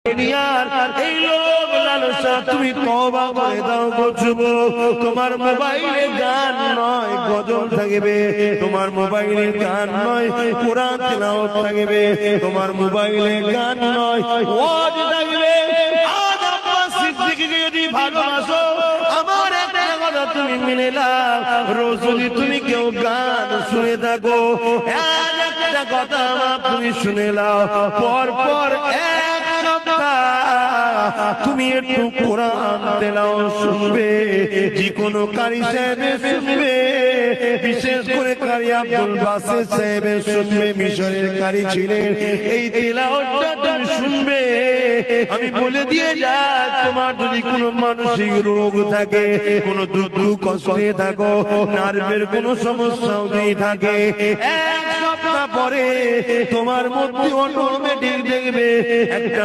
দুনিয়ার এই লোভ লালসা তুমি তওবা করে দাও গো যুবক। তোমার মোবাইলে গান নয় গজল থাকবে, তোমার মোবাইলে গান নয় কোরআন তেলাওয়াত থাকবে, তোমার মোবাইলে গান নয় ওয়াজ থাকবে। আজ আব্বাস সিদ্দিকীকে যদি ভালোবাসো, আমার একটা কথা তুমি মেনে নাও, রোজ যদি তুমি কেউ গান শুনে থাকো, একটা কথা তুমি শুনে নাও, পর পর তুমি একটু কোরআন তেলাওয়াত শুনবে, যে কোনো কারি সাহেব শুনবে, বিশেষ করে কারি আব্দুল বাসিত সাহেব শুনবে, মিশরের কারি ছিলেন, এই তেলাওয়াতটা তুমি শুনবে। আমি বলে দিয়ে যাই, তোমার যদি কোনো মানসিক রোগ থাকে, কোনো দুঃখ কষ্টে থাকো, নার্ভের কোনো সমস্যা যদি থাকে, এক সপ্তাহ পরে তোমার মধ্যে অটোমেটিক দেখবে একটা